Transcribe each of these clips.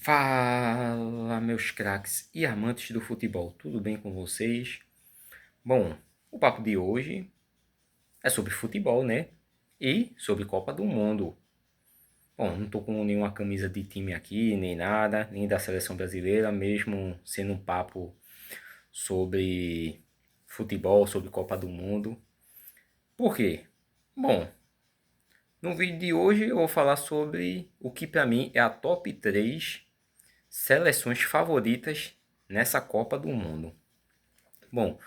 Fala, meus craques e amantes do futebol, tudo bem com vocês? Bom, o papo de hoje é sobre futebol, né? E sobre Copa do Mundo. Bom, não tô com nenhuma camisa de time aqui, nem nada, nem da seleção brasileira, mesmo sendo um papo sobre futebol, sobre Copa do Mundo. Por quê? Bom, no vídeo de hoje eu vou falar sobre o que para mim é a top 3 seleções favoritas nessa Copa do Mundo. Bom,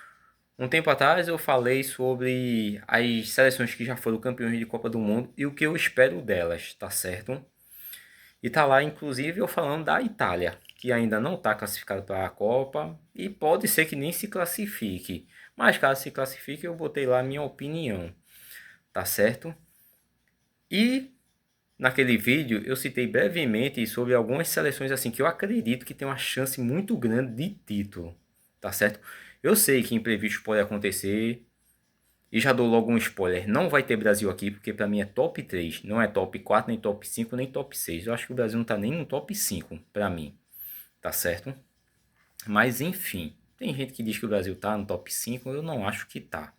um tempo atrás eu falei sobre as seleções que já foram campeões de Copa do Mundo e o que eu espero delas, tá certo? E tá lá, inclusive, eu falando da Itália, que ainda não está classificada para a Copa e pode ser que nem se classifique. Mas caso se classifique, eu botei lá a minha opinião, tá certo? E naquele vídeo eu citei brevemente sobre algumas seleções assim que eu acredito que tem uma chance muito grande de título, tá certo? Eu sei que imprevisto pode acontecer e já dou logo um spoiler, não vai ter Brasil aqui porque para mim é top 3, não é top 4, nem top 5, nem top 6. Eu acho que o Brasil não tá nem no top 5 para mim, tá certo? Mas enfim, tem gente que diz que o Brasil tá no top 5, eu não acho que tá.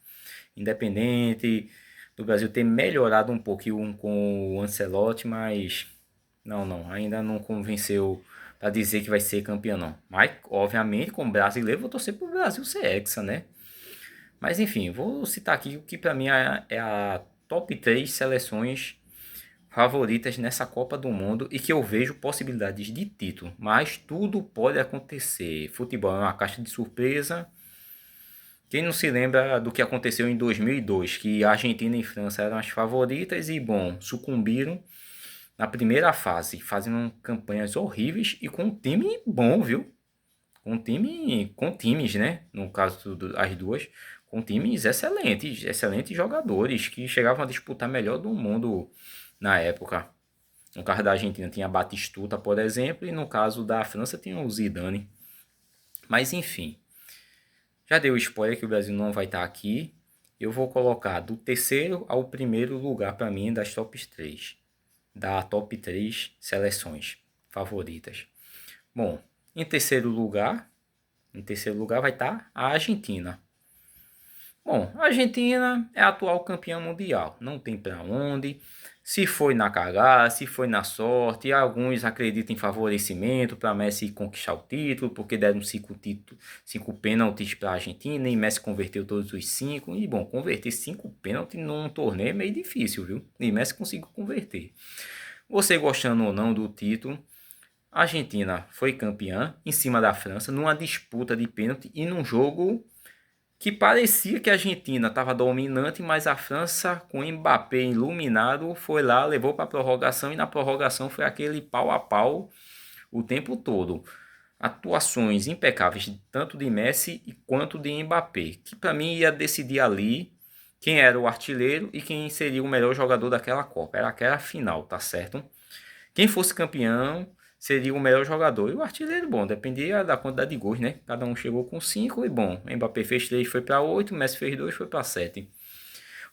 Independente do Brasil ter melhorado um pouquinho com o Ancelotti, mas não, ainda não convenceu para dizer que vai ser campeão não. Mas obviamente, como brasileiro, vou torcer pro Brasil ser hexa, né? Mas enfim, vou citar aqui o que para mim é a top 3 seleções favoritas nessa Copa do Mundo e que eu vejo possibilidades de título, mas tudo pode acontecer. Futebol é uma caixa de surpresa. Quem não se lembra do que aconteceu em 2002, que a Argentina e a França eram as favoritas e, bom, sucumbiram na primeira fase, fazendo campanhas horríveis e com um time bom, viu? Com times, né? No caso das duas, com times excelentes, excelentes jogadores que chegavam a disputar melhor do mundo na época. No caso da Argentina tinha Batistuta, por exemplo, e no caso da França tinha o Zidane. Mas enfim, já dei o spoiler que o Brasil não vai estar aqui. Eu vou colocar do terceiro ao primeiro lugar para mim das top 3. Da top 3 seleções favoritas. Bom, em terceiro lugar vai estar a Argentina. Bom, a Argentina é a atual campeã mundial, não tem para onde. Se foi na cagada, se foi na sorte, alguns acreditam em favorecimento para Messi conquistar o título, porque deram cinco pênaltis para a Argentina e Messi converteu todos os cinco. E bom, converter cinco pênaltis num torneio é meio difícil, viu? E Messi conseguiu converter. Você gostando ou não do título, a Argentina foi campeã em cima da França numa disputa de pênalti e num jogo que parecia que a Argentina estava dominante, mas a França, com o Mbappé iluminado, foi lá, levou para a prorrogação e na prorrogação foi aquele pau a pau o tempo todo. Atuações impecáveis, tanto de Messi quanto de Mbappé, que para mim ia decidir ali quem era o artilheiro e quem seria o melhor jogador daquela Copa. Era aquela final, tá certo? Quem fosse campeão seria o melhor jogador. E o artilheiro, bom, dependia da quantidade de gols, né? Cada um chegou com 5 e, bom, Mbappé fez 3, foi para 8, Messi fez 2, foi para 7.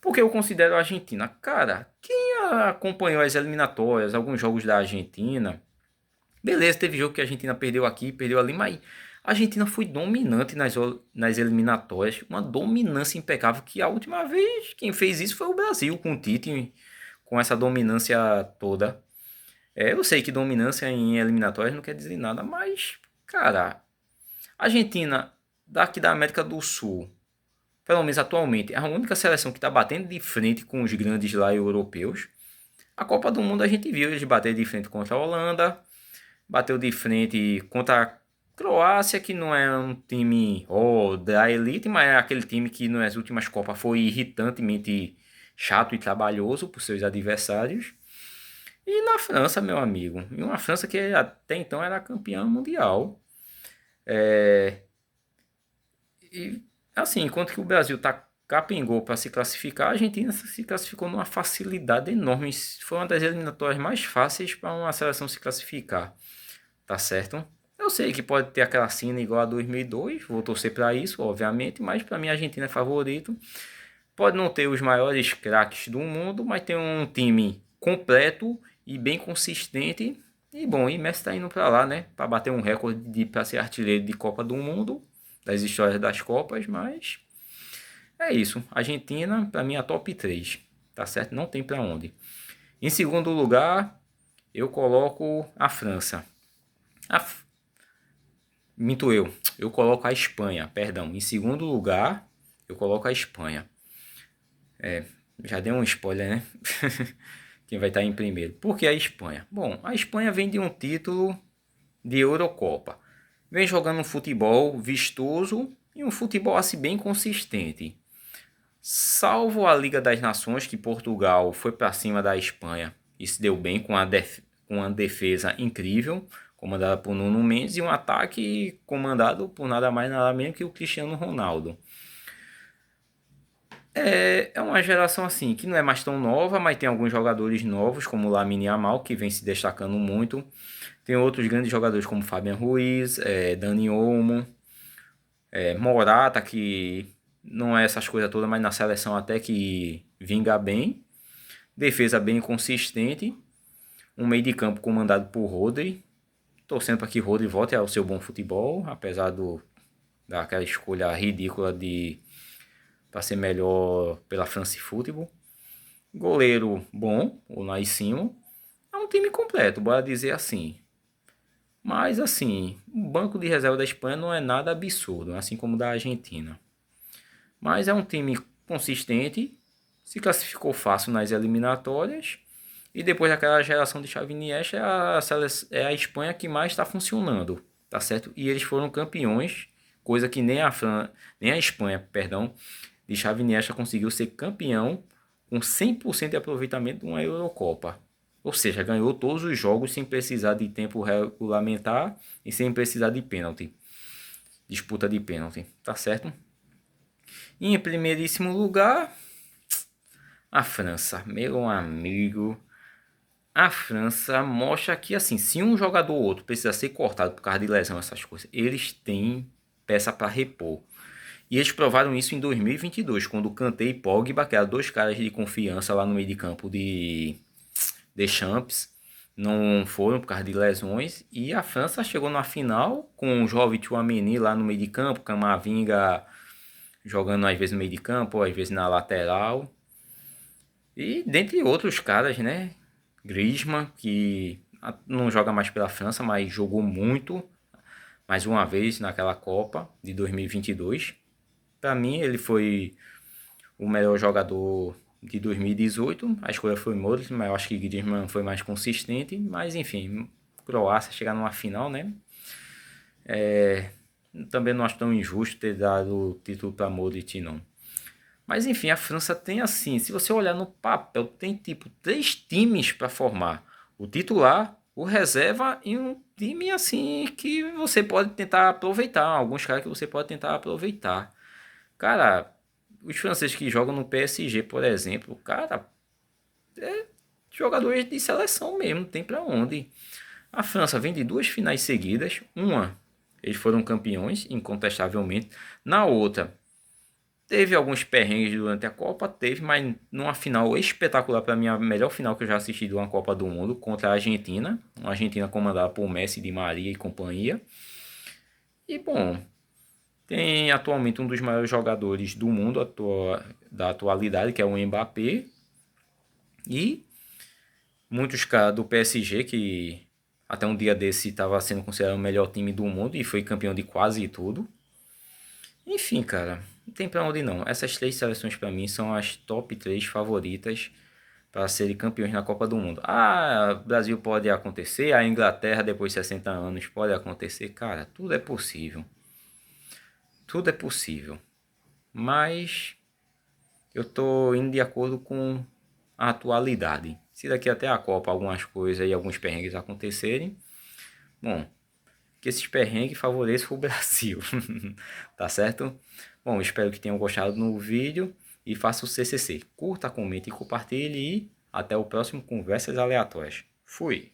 Porque eu considero a Argentina, cara, quem acompanhou as eliminatórias, alguns jogos da Argentina, beleza, teve jogo que a Argentina perdeu aqui, perdeu ali, mas a Argentina foi dominante nas eliminatórias, uma dominância impecável, que a última vez quem fez isso foi o Brasil, com o Tite, com essa dominância toda. Eu sei que dominância em eliminatórias não quer dizer nada, mas, cara, a Argentina, daqui da América do Sul, pelo menos atualmente, é a única seleção que está batendo de frente com os grandes lá europeus. A Copa do Mundo a gente viu eles bater de frente contra a Holanda, bateu de frente contra a Croácia, que não é um time da elite, mas é aquele time que nas últimas Copas foi irritantemente chato e trabalhoso por seus adversários. E na França, meu amigo, e uma França que até então era campeã mundial. É, e assim, enquanto que o Brasil tá capengou para se classificar, a Argentina se classificou numa facilidade enorme. Foi uma das eliminatórias mais fáceis para uma seleção se classificar, tá certo? Eu sei que pode ter aquela cena igual a 2002, vou torcer para isso, obviamente, mas para mim a Argentina é favorito. Pode não ter os maiores craques do mundo, mas tem um time completo e bem consistente E bom, e Messi tá indo para lá, né? Para bater um recorde para ser artilheiro de Copa do Mundo, das histórias das Copas, mas é isso. Argentina, para mim, é a top 3, tá certo? Não tem para onde. Em segundo lugar, eu coloco a França. A, minto eu coloco a Espanha, perdão. Em segundo lugar, eu coloco a Espanha. Já dei um spoiler, né? Quem vai estar em primeiro. Por que a Espanha? Bom, a Espanha vem de um título de Eurocopa. Vem jogando um futebol vistoso e um futebol assim bem consistente. Salvo a Liga das Nações, que Portugal foi para cima da Espanha e se deu bem com uma defesa incrível, comandada por Nuno Mendes, e um ataque comandado por nada mais nada menos que o Cristiano Ronaldo. É uma geração assim que não é mais tão nova, mas tem alguns jogadores novos, como o Lamine Yamal, que vem se destacando muito. Tem outros grandes jogadores como Fabian Ruiz, Dani Olmo, Morata, que não é essas coisas todas, mas na seleção até que vinga bem. Defesa bem consistente. Um meio de campo comandado por Rodri. Torcendo para que Rodri volte ao seu bom futebol, apesar daquela escolha ridícula de para ser melhor pela France Football. Goleiro bom, o Unai Simon. É um time completo, bora dizer assim. Mas assim, o banco de reserva da Espanha não é nada absurdo, assim como o da Argentina. Mas é um time consistente, se classificou fácil nas eliminatórias. E depois daquela geração de Xavi e Iniesta, é a Espanha que mais está funcionando, tá certo? E eles foram campeões, coisa que nem a Espanha, perdão, de Xavi e Iniesta conseguiu ser campeão com 100% de aproveitamento de uma Eurocopa. Ou seja, ganhou todos os jogos sem precisar de tempo regulamentar e sem precisar de pênalti. Disputa de pênalti, tá certo? E em primeiríssimo lugar, a França. Meu amigo, a França mostra que, assim, se um jogador ou outro precisa ser cortado por causa de lesão, essas coisas, eles têm peça para repor. E eles provaram isso em 2022, quando Kanté e Pogba, que eram dois caras de confiança lá no meio de campo de Deschamps, não foram por causa de lesões. E a França chegou na final com o jovem Tchouaméni lá no meio de campo, Camavinga jogando às vezes no meio de campo, às vezes na lateral. E dentre outros caras, né? Griezmann, que não joga mais pela França, mas jogou muito, mais uma vez naquela Copa de 2022. Para mim, ele foi o melhor jogador de 2018. A escolha foi Modric, mas eu acho que Griezmann foi mais consistente. Mas enfim, Croácia chegar numa final, né? Também não acho tão injusto ter dado o título para Modric, não. Mas enfim, a França tem assim, se você olhar no papel, tem tipo três times para formar: o titular, o reserva e um time assim que você pode tentar aproveitar, alguns caras que você pode tentar aproveitar. Cara, os franceses que jogam no PSG, por exemplo, cara, jogadores de seleção mesmo, tem para onde. A França vem de duas finais seguidas, uma eles foram campeões, incontestavelmente, na outra teve alguns perrengues durante a Copa, teve, mas numa final espetacular, para mim, a melhor final que eu já assisti de uma Copa do Mundo, contra a Argentina. Uma Argentina comandada por Messi, Di Maria e companhia. E bom, tem atualmente um dos maiores jogadores do mundo da atualidade, que é o Mbappé. E muitos caras do PSG, que até um dia desse estava sendo considerado o melhor time do mundo e foi campeão de quase tudo. Enfim, cara, não tem pra onde não. Essas três seleções pra mim são as top 3 favoritas para serem campeões na Copa do Mundo. Ah, Brasil pode acontecer, a Inglaterra depois de 60 anos pode acontecer. Cara, tudo é possível. Tudo é possível. Mas eu tô indo de acordo com a atualidade. Se daqui até a Copa algumas coisas e alguns perrengues acontecerem, bom, que esses perrengues favoreçam o Brasil. Tá certo? Bom, espero que tenham gostado do vídeo e faça o CCC. Curta, comente e compartilhe e até o próximo Conversas Aleatórias. Fui!